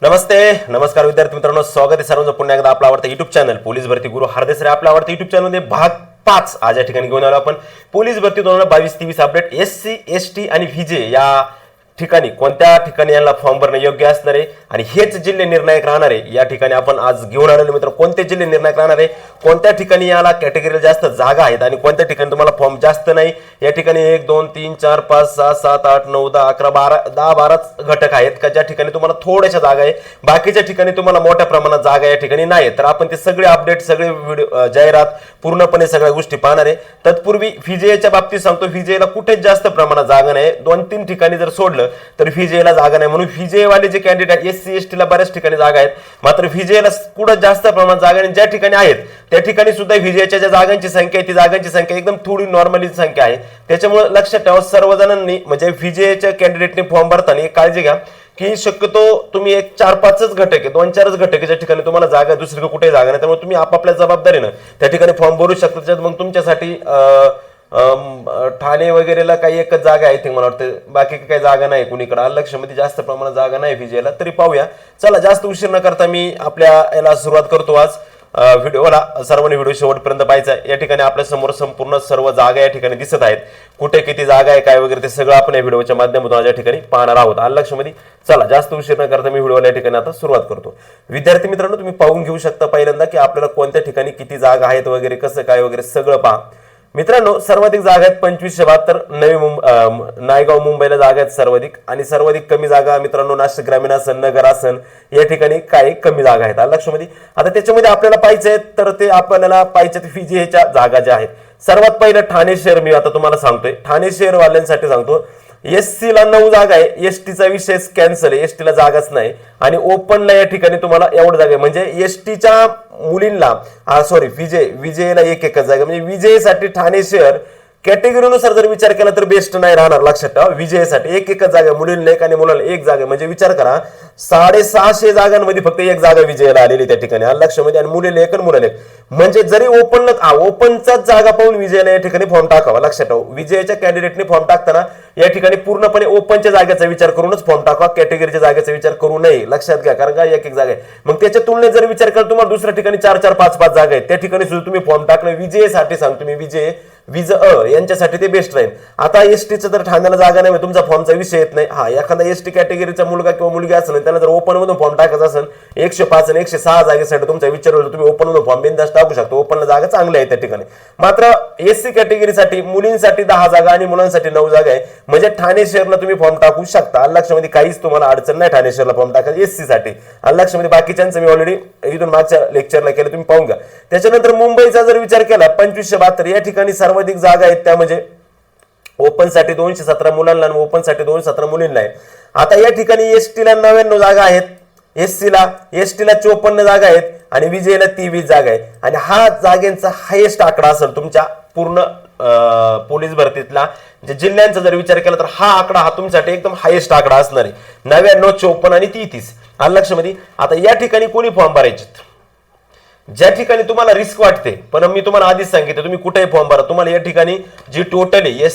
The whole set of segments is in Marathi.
नमस्ते नमस्कार विद्यार्थी मित्रांनो, स्वागत आहे सर्वांचं पुन्हा एकदा आपला आवडता युट्यूब चॅनल पोलीस भरती गुरु हरदेसरे आपला आवडता युट्यूब चॅनल मध्ये भाग 5 आज या ठिकाणी घेऊन आलो आपण पोलीस भरती 2022-23 अपडेट एससी एसटी आणि व्हीजे या ठिकाणी कोणत्या ठिकाणी यांना फॉर्म भरणे योग्य असणार आहे आणि हेच जिल्हे निर्णायक राहणार आहे। या ठिकाणी आपण आज घेऊन आलेलो मित्र कोणते जिल्हे निर्णायक राहणार आहे, कोणत्या ठिकाणी याला कॅटेगरीला जास्त जागा आहेत आणि कोणत्या ठिकाणी तुम्हाला फॉर्म जास्त नाही। या ठिकाणी 1 2 3 4 5 6 7 8 9 10 11 12 12 घटक आहेत का ज्या ठिकाणी तुम्हाला थोड्याशा जागा आहे, बाकीच्या ठिकाणी तुम्हाला मोठ्या प्रमाणात जागा या ठिकाणी नाही। तर आपण ते सगळे अपडेट सगळे व्हिडिओ जाहिरात पूर्णपणे सगळ्या गोष्टी पाहणार आहे। तत्पूर्वी व्हीजेच्या बाबतीत सांगतो, व्हीजेला कुठेच जास्त प्रमाणात जागा नाही, 2-3 ठिकाणी जर सोडलं तर व्हीजेला जागा नाही, म्हणून व्हीजे वाले जे कॅन्डिडेट एससी एसटी ला बऱ्याच ठिकाणी जागा आहेत, मात्र व्हीजेला कुठे जास्त प्रमाणात जागा नाही। ज्या ठिकाणी आहेत त्या ठिकाणी सुद्धा व्हीजेच्या ज्या जागांची संख्या आहे ती जागांची संख्या एकदम थोडी नॉर्मली संख्या आहे। त्याच्यामुळे लक्षात ठेवा सर्वजणांनी म्हणजे व्हीजेच्या कॅन्डिडेटने फॉर्म भरताना एक काळजी घ्या की शक्यतो तुम्ही एक 4-5च घटक आहे, 2-4च घटक ज्या ठिकाणी तुम्हाला जागा दुसरीकडे कुठे जागा नाही, त्यामुळे तुम्ही आपापल्या जबाबदारीनं त्या ठिकाणी फॉर्म भरू शकता। त्याच्यात मग तुमच्यासाठी ठाणे वगैरेला काही एकच जागा आहे, मला वाटतं बाकी काही जागा नाही कुणीकडे, लक्षमध्ये जास्त प्रमाणात जागा नाही व्हीजेला। तरी पाहूया, चला जास्त उशीर न करता मी आपल्या याला सुरुवात करतो। आज व्हिडिओला सर्वांनी व्हिडिओ शेवटपर्यंत पाहायचा आहे। या ठिकाणी आपल्या समोर संपूर्ण सर्व जागा या ठिकाणी दिसत आहेत, कुठे किती जागा आहे काय वगैरे ते सगळं आपण या व्हिडिओच्या माध्यमातून या ठिकाणी पाहणार आहोत। लक्षमध्ये चला जास्त उशीर न करता मी व्हिडिओला या ठिकाणी आता सुरुवात करतो। विद्यार्थी मित्रांनो, तुम्ही पाहून घेऊ शकता पहिल्यांदा की आपल्याला कोणत्या ठिकाणी किती जागा आहेत वगैरे कसं काय वगैरे सगळं पहा। मित्रांनो, सर्वाधिक जागा आहेत 2572 नायगाव मुंबईला जागा आहेत सर्वाधिक, आणि सर्वाधिक कमी जागा मित्रांनो नाशिक ग्रामीण असन नगर असन या ठिकाणी काही कमी जागा आहेत लक्षमध्ये। आता त्याच्यामध्ये आपल्याला पाहिजे आहेत तर ते आपल्याला पाहिजे व्हीजेच्या जागा ज्या आहेत, सर्वात पहिलं ठाणे शहर मी आता तुम्हाला सांगतोय, ठाणे शहर वाल्यांसाठी सांगतो एससी ला 9 जागा आहे, एसटीचा विषय कॅन्सल आहे, एसटी ला जागाच नाही, आणि ओपनला या ठिकाणी तुम्हाला एवढं जागा आहे म्हणजे एसटीच्या मुलींना सॉरी विजेला एक जागा, म्हणजे विजयसाठी ठाणे शहर कॅटेगरीनुसार जर विचार केला तर बेस्ट नाही राहणार। लक्षात ठेवा, विजयसाठी एकच जागा, मुलींना एक आणि मुलांना एक जागा, म्हणजे विचार करा 650 जागांमध्ये फक्त एक जागा विजयाला आलेली त्या ठिकाणी लक्षामध्ये, आणि मुलीला एक आणि मुलाला एक, म्हणजे जरी ओपनचाच जागा पाहून विजयाला या ठिकाणी फॉर्म टाकावा। लक्षात ठेवा, विजयाच्या कॅन्डिडेटने फॉर्म टाकताना या ठिकाणी पूर्णपणे ओपनच्या जागेचा विचार करूनच फॉर्म टाका, कॅटेगरीच्या जागेचा विचार करू नये, लक्षात घ्या, कारण का एक जागा आहे। मग त्याच्या तुलनेत जर विचार केला तुम्हाला दुसऱ्या ठिकाणी 4-4 5-5 जागा आहेत, त्या ठिकाणी सुद्धा तुम्ही फॉर्म टाकलं विजयसाठी सांगतो मी, विज यांच्यासाठी ते बेस्ट राहील। आता एसटीचं जर ठाण्याला जागा नाही, तुमचा फॉर्मचा विषय येत नाही, हा एखादा एसटी कॅटेगरीचा मुलगा किंवा मुलगी असेल त्याला जर ओपन मधून फॉर्म टाकायचा असेल 105 आणि 106 जागेसाठी तुमचा विचार होईल, तुम्ही ओपन मधून फॉर्म बिनधास्त टाकू शकता, ओपनला जागा चांगल्या आहे त्या ठिकाणी। मात्र एससी कॅटेगरीसाठी मुलींसाठी 10 जागा आणि मुलांसाठी 9 जागा आहे, म्हणजे ठाणे शहरला तुम्ही फॉर्म टाकू शकता लक्षामध्ये, काहीच तुम्हाला अडचण नाही ठाणे शहरला फॉर्म टाकायचं एससी साठी लक्षामध्ये। बाकीच्यांचं मी ऑलरेडी इथून मागच्या लेक्चरला केलं, तुम्ही पाहून घ्या। त्याच्यानंतर मुंबईचा जर विचार केला 2572 या ठिकाणी सर्वाधिक जागा आहेत, त्या म्हणजे ओपन साठी 217 मुलांना आणि ओपन साठी 217 मुलींना आहे। आता या ठिकाणी एसटीला 99 जागा आहेत, एसटीला 54 जागा आहेत आणि विजयला 23 जागा आहे, आणि हा जागेंचा हायेस्ट आकडा असेल तुमच्या पूर्ण पोलीस भरतीतला जिल्ह्यांचा जर विचार केला तर हा आकडा हा तुमच्यासाठी एकदम हायेस्ट आकडा असणार आहे, 99 54 आणि 33 लक्षामध्ये। आता या ठिकाणी कोणी फॉर्म भरायचे, ज्या ठिकाणी तुम्हाला रिस्क वाटते, पण मी तुम्हाला आधीच सांगितलं तुम्ही कुठेही फॉर्म भरा, तुम्हाला या ठिकाणी जी टोटल आहे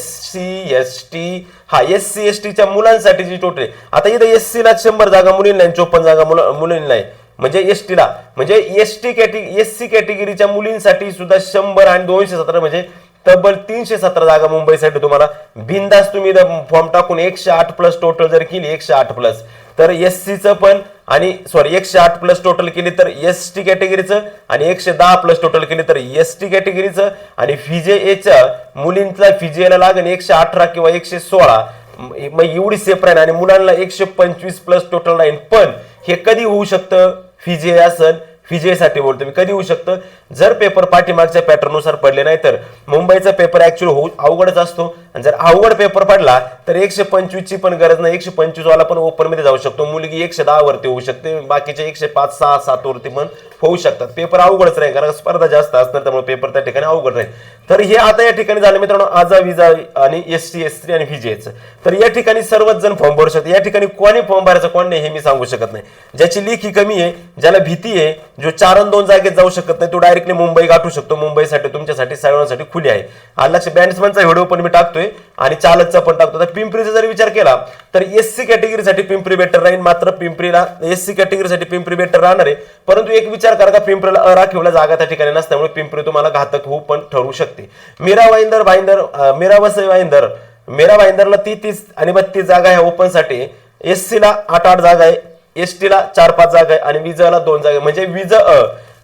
एससी एसटीच्या मुलांसाठी जी टोटल आहे, आता इथं एससी ला 100 जागा मुलींना 54 जागा मुलींना आहे, म्हणजे एसटीला म्हणजे एससी कॅटेगरीच्या मुलींसाठी सुद्धा 100 आणि 217 म्हणजे तब्बल 317 जागा मुंबईसाठी तुम्हाला बिनधास्त तुम्ही फॉर्म टाकून 108+ टोटल जर केली 108+, तर एससीचं पण आणि सॉरी 108+ टोटल केली तर एसटी कॅटेगरीचं, आणि 110+ टोटल केली तर एसटी कॅटेगरीचं, आणि व्हीजेच्या मुलींचा व्हीजेला लागेल 118 किंवा 116, मग एवढी सेफ राहील, आणि मुलांना 125+ टोटल राहील। पण हे कधी होऊ शकतं, व्हीजे असेल व्हीजेसाठी बोलतो मी, कधी होऊ शकतं जर पेपर पाठीमागच्या पॅटर्ननुसार पडले नाही तर। मुंबईचा पेपर ऍक्च्युअली अवघडच असतो, आणि जर अवघड पेपर पडला तर 125 ची पण गरज नाही, 125 वाला पण ओपन मध्ये जाऊ शकतो, मुलगी 110 वरती होऊ शकते, बाकीचे 105 6 7 वरती पण होऊ शकतात। पेपर अवघडच राहील कारण स्पर्धा जास्त असणार, त्यामुळे पेपर त्या ठिकाणी अवघड राहील। तर हे आता या ठिकाणी झालं मित्रांनो आजा विजा आणि एसटी एसटी आणि व्हीजेचं, तर या ठिकाणी सर्वच जण फॉर्म भरू शकतात। या ठिकाणी कोणी फॉर्म भरायचं कोण नाही हे मी सांगू शकत नाही, ज्याची लेखी कमी आहे, ज्याला भीती आहे, जो 4 आणि 2 जागेत जाऊ शकत नाही, तो डायरेक्टली मुंबई गाठू शकतो, मुंबईसाठी तुमच्यासाठी सर्वांसाठी खुली आहे। लक्ष बॅट्समनचा व्हिडिओ पण मी टाकतोय, टाकतोय आणि चालकचा पण टाकतो. तर पिंपरीचा जर विचार केला तर एससी कॅटेगरीसाठी पिंपरी बेटर राहील. मात्र पिंपरीला एससी कॅटेगरीसाठी पिंपरी बेटर राहणार आहे. परंतु एक विचार करा का पिंपरीला अराखीवला जागा त्या ठिकाणी नसल्यामुळे पिंपरी तुम्हाला घातक होऊ पण ठरू शकते. मीरा वसई भाईंदर मीरा भाईंदरला 30 आणि 32 जागा आहे ओपनसाठी. एससीला 8 जागा आहे, एसटीला 4-5 जागा आहे आणि विजयला 2 जागा आहे. म्हणजे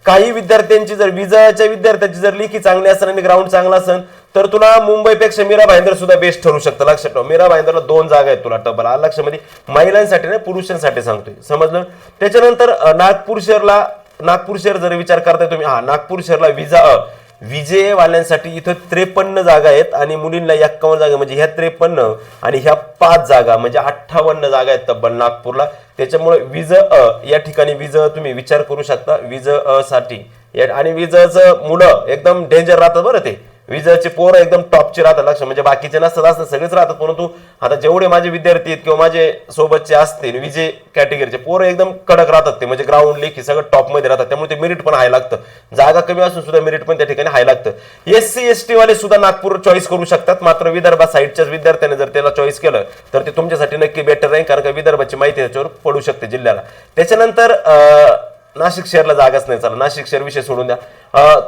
काही विद्यार्थ्यांची जर विजयाच्या विद्यार्थ्यांची जर लेखी चांगली असेल आणि ग्राउंड चांगला असेल तर तुला मुंबईपेक्षा मीरा भाईंदर सुद्धा बेस्ट ठरू शकतं. लक्षात ठेवा, मीरा भाईंदरला 2 जागा आहेत तुला टबल. लक्षामध्ये महिलांसाठी नाही पुरुषांसाठी सांगतोय, समजलं. त्याच्यानंतर नागपूर शहर जर विचार करताय तुम्ही, नागपूर शहरला विजयवाल्यांसाठी इथं 53 जागा आहेत आणि मुलींना 51 जागा. म्हणजे ह्या 53 आणि ह्या 5 जागा म्हणजे 58 जागा आहेत तब्बल नागपूरला. त्याच्यामुळे या ठिकाणी तुम्ही विचार करू शकता साठी. आणि विजयचं मुलं एकदम डेंजर राहतात बरं. ते विजयचे पोरं एकदम टॉपचे राहतात. लक्ष म्हणजे बाकीचे नसतात सगळेच राहतात. परंतु आता जेवढे माझे विद्यार्थी आहेत किंवा माझे सोबतचे असतील विजय कॅटेगरीचे पोरं एकदम कडक राहतात. ते म्हणजे ग्राउंड लेखी सगळं टॉप मध्ये राहतात. त्यामुळे ते मेरिट पण हाय लागतं. जागा कमी असून सुद्धा मेरिट पण त्या ठिकाणी हाय लागतं. एससी एसटी वाले सुद्धा नागपूर चॉईस करू शकतात. मात्र विदर्भा साईडच्याच विद्यार्थ्याने जर त्याला चॉईस केलं तर ते तुमच्यासाठी नक्की बेटर राहील, कारण का विदर्भाची माहिती त्याच्यावर पडू शकते जिल्ह्याला. त्याच्यानंतर नाशिक शहरला जागाच नाही. चला नाशिक शहर विषय सोडून द्या.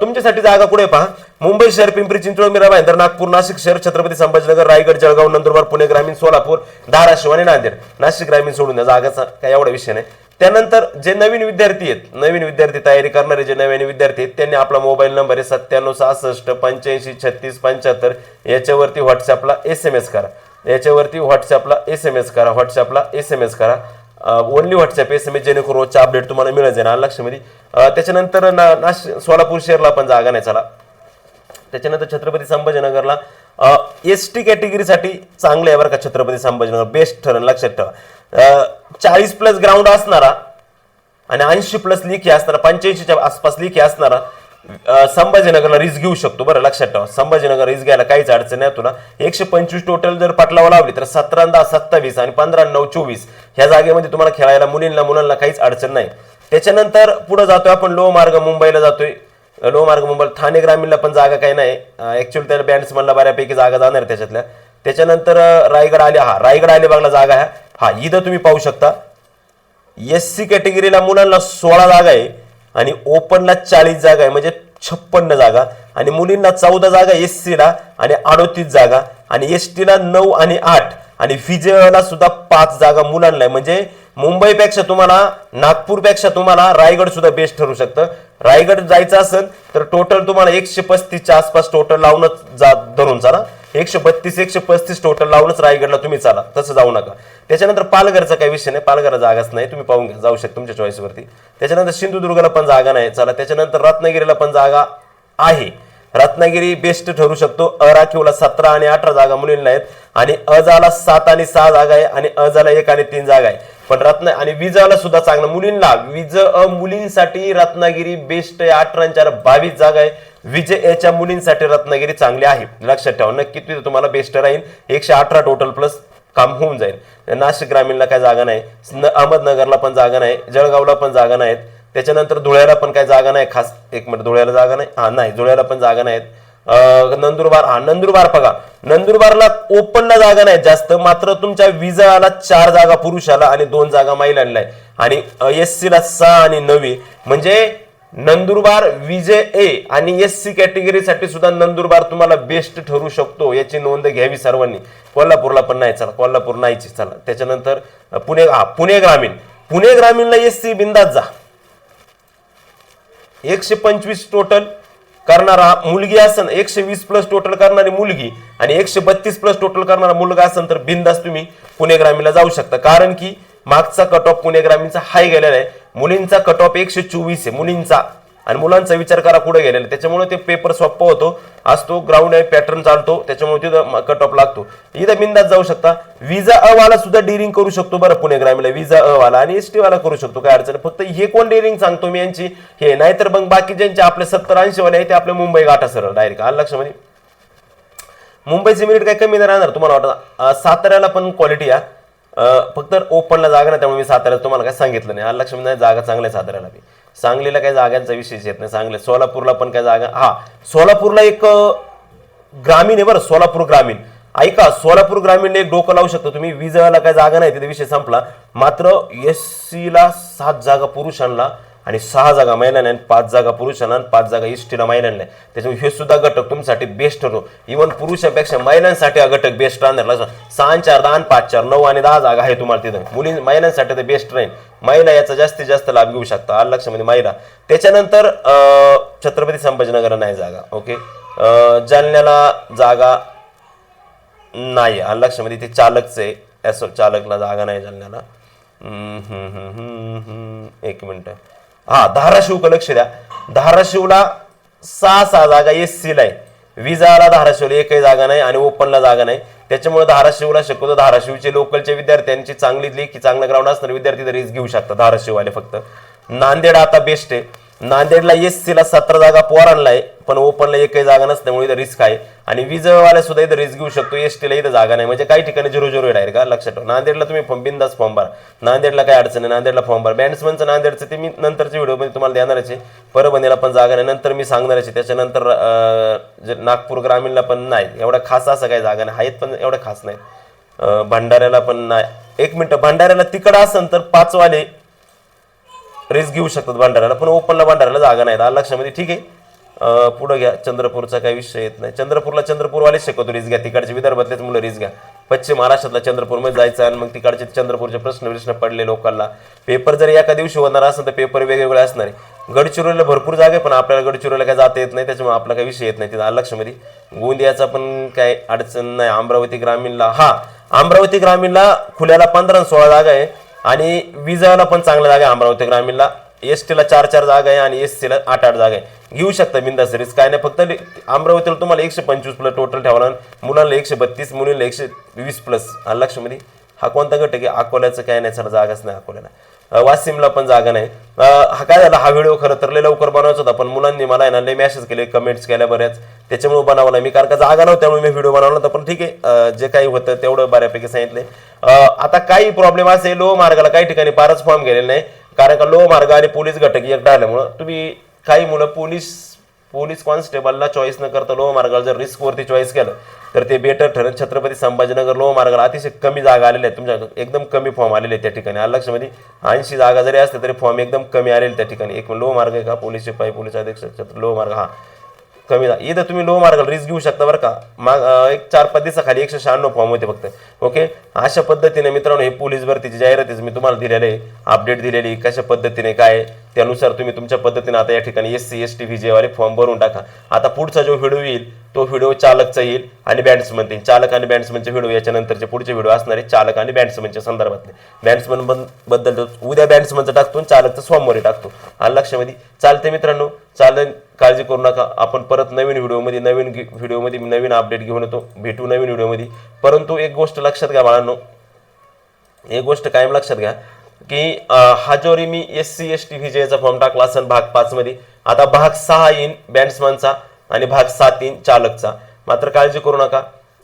तुमच्यासाठी जागा कुठे पहा, मुंबई शहर, पिंपरी चिंचवड, मीरा भाईंदर, नागपूर, नाशिक शहर, छत्रपती संभाजीनगर, रायगड, जळगाव, नंदुरबार, पुणे ग्रामीण, सोलापूर, धाराशिव आणि नांदेड. नाशिक ग्रामीण सोडून द्या, जागाचा काही एवढा विषय नाही. त्यानंतर जे नवीन विद्यार्थी तयारी करणारे जे नवीन विद्यार्थी आहेत त्यांनी आपला मोबाईल नंबर आहे 97 66 85 36 75. याच्यावरती व्हॉट्सअपला SMS करा. ओनली व्हॉट्सअप SMS, जेणेकरून रोजचा अपडेट तुम्हाला मिळत जाईल लक्षामध्ये. त्याच्यानंतर सोलापूर शहरला पण जागा नाही. चला त्याच्यानंतर छत्रपती संभाजीनगरला एसटी कॅटेगरीसाठी चांगलं आहे बरं का. छत्रपती संभाजीनगर बेस्ट ठरेल, लक्षात ठेवा. 40+ ग्राउंड असणारा आणि 80+ लेखी असणारा, 85च्या आसपास लेखी असणारा संभाजीनगरला रिस्क घेऊ शकतो बरं. लक्षात ठेवा, संभाजीनगर रिस्क घ्यायला काहीच अडचण नाही तुला. 125 टोटल जर पाटलावा लावली तर 17-10 27 आणि 15-9 24 ह्या जागेमध्ये तुम्हाला खेळायला मुलांना काहीच अडचण नाही. त्याच्यानंतर पुढे जातोय आपण लो मार्ग मुंबईला जातोय. ठाणे ग्रामीणला पण जागा काही नाही. ऍक्च्युअली त्याला बॅट्समनला बऱ्यापैकी जागा जाणार त्याच्यातल्या. त्याच्यानंतर रायगड अलिबागला जागा आहे. इथं तुम्ही पाहू शकता एससी कॅटेगरीला मुलांना 16 जागा आहे आणि ओपनला 40 जागा आहे, म्हणजे 56 जागा. आणि मुलींना 14 जागा एससीला आणि 38 जागा. आणि एसटीला 9 आणि 8 आणि विजयला सुद्धा 5 जागा मुलांना आहे. म्हणजे मुंबईपेक्षा तुम्हाला, नागपूरपेक्षा तुम्हाला रायगड सुद्धा बेस्ट ठरू शकतं. रायगड जायचं असेल तर टोटल तुम्हाला 135च्या आसपास टोटल लावूनच धरून चाला. 132-135 टोटल लावूनच रायगडला तुम्ही चाला, तसं जाऊ नका. त्याच्यानंतर पालघरचा काही विषय नाही, पालघरला जागाच नाही, तुम्ही पाहून घ्या, जाऊ शकता तुमच्या चॉईसवरती. त्याच्यानंतर सिंधुदुर्गला पण जागा नाही. चला त्याच्यानंतर रत्नागिरीला पण जागा आहे. रत्नागिरी बेस्ट ठरू शकतो. अराखीवला 17 आणि 18 जागा मुलींना आहेत आणि अजाला 7 आणि 6 जागा आहे आणि अजाला 1 आणि 3 जागा आहे. पण आणि विजयला सुद्धा चांगलं मुलींना मुलींसाठी रत्नागिरी बेस्ट आहे. 18 आणि 4 22 जागा आहे. विजय याच्या मुलींसाठी रत्नागिरी चांगली आहे, लक्षात ठेवा. नक्की तिथे तुम्हाला बेस्ट राहील. 118 टोटल प्लस काम होऊन जाईल. नाशिक ग्रामीणला काही जागा नाही. अहमदनगरला पण जागा नाही. जळगावला पण जागा नाहीत. त्याच्यानंतर धुळ्याला पण काही जागा नाही खास. एक मिनिट, धुळ्याला जागा नाही. धुळ्याला पण जागा नाहीत. नंदुरबार बघा, नंदुरबारला ओपनला जागा नाही जास्त. मात्र तुमच्या विजयाला 4 जागा पुरुषाला आणि 2 जागा महिलांना आहे. आणि एससीला 6 आणि 9. म्हणजे नंदुरबार विजय आणि एससी कॅटेगरीसाठी सुद्धा नंदुरबार तुम्हाला बेस्ट ठरू शकतो, याची नोंद घ्यावी सर्वांनी. कोल्हापूरला पण नाही. चला कोल्हापूर नाहीची. चला त्याच्यानंतर पुणे ग्रामीणला एससी बिंदात जा. 125 टोटल करणारा मुलगी असेल, 120+ टोटल करणारी मुलगी आणि 132+ टोटल करणारा मुलगा असेल तर बिंदास तुम्ही पुणे ग्रामीणला जाऊ शकता. कारण की मागचा कट ऑफ पुणे ग्रामीणचा हाय गेलेला आहे. मुलींचा कट ऑफ 124 आहे मुलींचा, आणि मुलांचा विचार करा पुढे गेलेला. त्याच्यामुळे ते पेपर सोपा होतो. आज तो ग्राउंड आहे, पॅटर्न चालतो, त्याच्यामुळे तिथं कट ऑफ लागतो. इथं बिंदास जाऊ शकता. विजा अ वाला सुद्धा डिरिंग करू शकतो बरं पुणे ग्रामीणला. विजा अ वाला आणि एसटी वाला करू शकतो, काय अडचण. फक्त हे कोण डिरिंग सांगतो मी यांची, हे नाहीतर मग बाकी ज्यांचे आपले 70-80 वाले आहे ते आपले मुंबई गाठा सरळ डायरेक्ट. आलं लक्षामध्ये. मुंबईची मिनिट काही कमी नाही राहणार तुम्हाला वाटतं. साताऱ्याला पण क्वालिटी आहे, फक्त ओपनला जागा नाही, त्यामुळे मी साताऱ्याला तुम्हाला काय सांगितलं नाही. लक्ष नाही, जागा चांगल्या आहे साताऱ्याला बी. सांगलीला काही जागांचा विशेष येत नाही. सांगली सोलापूरला पण काय जागा. सोलापूरला एक ग्रामीण आहे बरं, सोलापूर ग्रामीण. ऐका, सोलापूर ग्रामीण एक डोकं लावू शकतो तुम्ही, विजयाला काय जागा नाही तिथे विषय संपला. मात्र एससी ला 7 जागा पुरुषांना आणि 6 जागा महिलांना आणि 5 जागा पुरुषांना आणि 5 जागा एसटीला महिलांना. त्याच्यामुळे हे सुद्धा घटक तुमच्यासाठी बेस्ट ठरतो. इव्हन पुरुषांपेक्षा महिलांसाठी हा घटक बेस्ट राहणार. 6 4 10 5 4 9 आणि 10 जागा आहे तुम्हाला तिथं. महिलांसाठी तर बेस्ट राहील. महिला याचा जास्तीत जास्त लाभ घेऊ शकता. आलं लक्षामध्ये महिला. त्याच्यानंतर छत्रपती संभाजीनगरला नाही जागा. ओके, जालन्याला जागा नाही. आलं लक्षामध्ये ते चालकच आहे. ॲसो चालकला जागा नाही जालन्याला. एक मिनिट. हा, धाराशिव लक्ष द्या. धाराशिवला 6 जागा एससीला आहे. विजाला धाराशिवला एकही जागा नाही आणि ओपनला जागा नाही. त्याच्यामुळे धाराशिवला शक्यतो धाराशिवचे लोकलचे विद्यार्थ्यांची चांगली लेखी चांगलं ग्राउंड असणारे विद्यार्थी रिस्क घेऊ शकतात धाराशिववाले फक्त. नांदेड आता बेस्ट आहे. नांदेडला एससीला 17 जागा पोरांना आहे पण ओपनला एकही जागा नसल्यामुळे इथं रिस्क आहे. आणि विजयवाल्या सुद्धा इथं रिस्क घेऊ शकतो. एसटीला इथं जागा नाही. म्हणजे काही ठिकाणी 0-0 डायरेक्ट का लक्षात ठेवा. नांदेडला तुम्ही बिंदास फॉर्म भरा. नांदेडला काय अडचण आहे, नांदेडला फॉर्म भरा. बॅट्समनचं नांदेडचं ते मी नंतरच्या व्हिडिओमध्ये तुम्हाला देणारच आहे. परभणीला पण जागा नाही, नंतर मी सांगणारच आहे. त्याच्यानंतर नागपूर ग्रामीणला पण नाही. एवढा खास असं काही जागा नाही आहेत पण एवढं खास नाही. भंडाऱ्याला पण नाही. एक मिनिट, भंडाऱ्याला तिकडं असेल तर 5 वाले रिस्क घेऊ शकतात भंडाऱ्याला, पण ओपनला भंडाऱ्याला जागा नाही. आलं लक्षामध्ये. ठीक आहे, पुढे घ्या. चंद्रपूरचा काही विषय येत नाही. चंद्रपूरला चंद्रपूरवालेच शिकवतो रिस्क घ्या. तिकडचे विदर्भातलेच मुलं रिस्क घ्या. पश्चिम महाराष्ट्रातला चंद्रपूरमध्ये जायचं आणि मग तिकडचे चंद्रपूरचे प्रश्न पडले लोकांना. पेपर जर एका दिवशी होणार असेल तर पेपर वेगवेगळे असणार आहे. गडचिरोलीला भरपूर जागा आहे पण आपल्याला गडचिरोलीला काय जाता येत नाही. त्याच्यामुळे आपला काही विषय येत नाही तिथं. आलं लक्षामध्ये. गोंदियाचा पण काही अडचण नाही. अमरावती ग्रामीणला, हा, अमरावती ग्रामीणला खुल्याला 15 आणि 16 जागा आहे आणि विजयाला पण चांगल्या जागा आहे. अमरावती ग्रामीणला एसटीला 4-4 जागा आहे आणि एससीला 8-8 जागा आहे. घेऊ शकता बिंदास रिस्क, काय नाही. फक्त अमरावतीला तुम्हाला 125 प्लस टोटल ठेवला, मुलांना 132, मुलींना 120 प्लस. आलं लक्षामध्ये. हा कोणता गट आहे की अकोल्याचं काय नाही, सर जागाच नाही अकोल्याला. वाशिमला पण जागा नाही. हा काय झाला, हा व्हिडिओ खरं तर लय लवकर बनवायचा होता पण मुलांनी मला आहे ना लय मेसेज केले, कमेंट्स केल्या बऱ्याच, त्याच्यामुळे बनवला मी. कारण का जागा नव्हती त्यामुळे मी व्हिडिओ बनवला होता. पण ठीक आहे, जे काही होतं तेवढं बऱ्यापैकी सांगितलंय. आता काही प्रॉब्लेम असेल, लो मार्गाला काही ठिकाणी फारच फॉर्म गेलेले नाही. कारण का लो मार्ग आणि पोलीस घटक एक राहिल्यामुळं तुम्ही काही मुलं पोलीस कॉन्स्टेबलला चॉईस न करता लो मार्गाला जर रिस्कवरती चॉईस केलं तर ते बेटर ठरेल. छत्रपती संभाजीनगर लो मार्गाला अतिशय कमी जागा आलेल्या आहेत. तुमच्या एकदम कमी फॉर्म आलेले आहेत त्या ठिकाणी. आलं लक्षामध्ये. 80 जागा जरी असते तरी फॉर्म एकदम कमी आलेले त्या ठिकाणी. एक लो मार्ग आहे का, पोलीस शिपाई, पोलीस अधीक्षक, लो मार्ग, हा कमी. इथं तुम्ही लो मार्गाला रिस्क घेऊ शकता बरं का. एक 4-5 दिवसाखाली 196 फॉर्म होते फक्त. ओके, अशा पद्धतीने मित्रांनो हे पोलीस भरतीची जाहिरातीच मी तुम्हाला दिलेले आहे, अपडेट दिलेली कशा पद्धतीने काय, त्यानुसार तुम्ही तुमच्या पद्धतीने आता या ठिकाणी SC ST VJ वाले फॉर्म भरून टाका. आता पुढचा जो व्हिडिओ येईल तो व्हिडिओ चालकचा येईल आणि बॅट्समन येईल. चालक आणि बॅट्समनचे व्हिडिओ याच्यानंतरचे पुढचे व्हिडिओ असणार आहे चालक आणि बॅट्समनच्या संदर्भातले. बॅट्समन बद्दल उद्या बॅट्समनचं टाकतो, चालकचं सोमवारी टाकतो. आलं लक्षामध्ये. चालते मित्रांनो, चालेल, काळजी करू नका. आपण परत नवीन व्हिडिओमध्ये नवीन अपडेट घेऊन येतो. भेटू नवीन व्हिडिओमध्ये. परंतु एक गोष्ट लक्षात घ्या बाळांनो, एक गोष्ट कायम लक्षात घ्या की हा जोरी मी SC ST VJ फॉर्म टाकला असेल भाग 5 मध्ये, आता भाग 6 येईन बॅट्समनचा आणि भाग 7 येईन चालकचा. मात्र काळजी करू नका,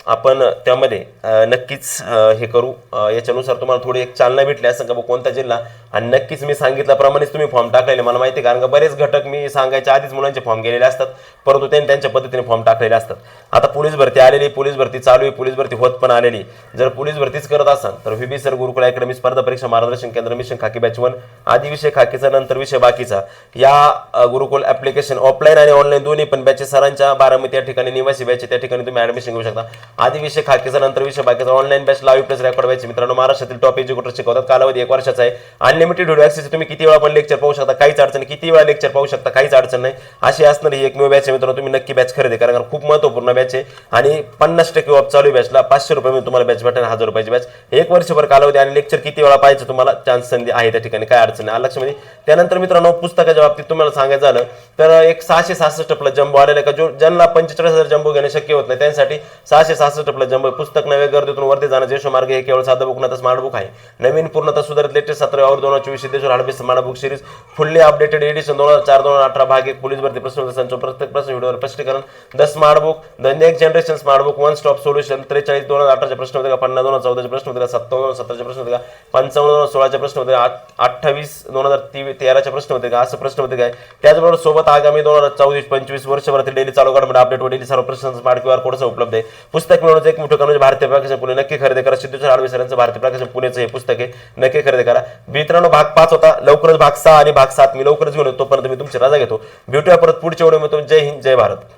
आपण त्यामध्ये नक्कीच हे करू. याच्यानुसार तुम्हाला थोडी एक चालना भेटली असं का कोणता जिल्हा, आणि नक्कीच मी सांगितल्याप्रमाणेच तुम्ही फॉर्म टाकलेले मला माहिती आहे. कारण का बरेच घटक मी सांगायच्या आधीच मुलांचे फॉर्म गेलेले असतात परंतु त्यांनी त्यांच्या पद्धतीने फॉर्म टाकलेले असतात. आता पोलीस भरती आलेली, पोलीस भरती चालू आहे, पोलीस भरती होत पण आलेली. जर पोलीस भरतीच करत असाल तर VB सर गुरुकुल अकॅडमी स्पर्धा परीक्षा मार्गदर्शन केंद्र मिशन खाकी बॅच 1 आधी विषय खाकीचा नंतर विषय बाकीचा, या गुरुकुल ऍप्लिकेशन ऑफलाईन आणि ऑनलाईन दोन्ही पण बॅचेस सरांच्या बारामती या ठिकाणी निवासी बॅच त्या ठिकाणी तुम्ही ऍडमिशन घेऊ शकता. आधी विषय खाकीचा नंतर विषय बाकीचा online batch live plus record batch. मित्रांनो, महाराष्ट्रातील टॉप एज्युकेटर शिकवतात. कालावधी 1 वर्षाचा आहे. अनलिमिटेड व्हिडिओ ऍक्सेस, तुम्ही किती वेळा पण लेक्चर पाहू शकता, काहीच अडचण नाही. किती वेळा लेक्चर पाहू शकता, काहीच अडचण नाही. अशी असणारी एकमेव बॅच आहे मित्रांनो. तुम्ही नक्की बॅच खरेदी करा कारण खूप महत्त्वपूर्ण बॅच आहे आणि 50% ऑफ चालू बॅचला. 500 रुपये तुम्हाला बॅच भेटेल, 1000 रुपयाची बॅच. 1 वर्षभर कालावधी आणि लेक्चर किती वेळा पाहिजे तुम्हाला चान्स संधी आहे त्या ठिकाणी, काय अडचण नाही. लक्षामध्ये. त्यानंतर मित्रांनो, पुस्तकाच्या बाबतीत तुम्हाला सांगायचं झालं तर एक 666 प्लस जम्बो आलेला का, जो ज्यांना 45,000 जम्बो घेणे शक्य होत नाही त्यांसाठी 666 प्लस जम्बो पुस्तक नव्या गर्दीतून वरती जाण्याचे यशोमार्ग हे केवळ साधं बुक ना तर स्मार्ट बुक आहे. नवीन पूर्णतः सुधारित लेटेस्ट 17 व 2024 सिद्धेश्वर हार्डबीस smart book series fully updated edition 2004-2018 भाग 1 पोलीस भरती प्रश्न संच प्रत्येक प्रश्न व्हिडिओवर स्पष्टीकरण the smart book the next generation smart book one stop solution 43-2018 प्रश्न होते का 50-2014 प्रश्न होते का 57-2017 प्रश्न होते का 55-2016 प्रश्न होते का 28-2013 प्रश्न होते का असं प्रश्न होते काय त्याचबरोबर सोबत आगामी 2024-25 वर्षभरातील डेली चालू घडामोडी अपडेट व डेली सर्व प्रश्न स्मार्ट QR कोडचा उपलब्ध आहे पुस्तक मिळवण्याचं एक मोठं कारण म्हणजे भारतीय प्रकाशन पुणे नक्की खरेदी करा सिद्धेश्वर हार्डबीस यांचं भारतीय प्रकाशन पुणेचं हे पुस्तक आहे नक्की खरेदी करा मित्रांनो भाग 5 होता लवकरच भाग 6 आणि भाग 7 मी लवकरच घेऊन येतो तोपर्यंत मी तुमची रजा घेतो भेटूया परत पुढच्या व्हिडिओमध्ये जय हिंद जय भारत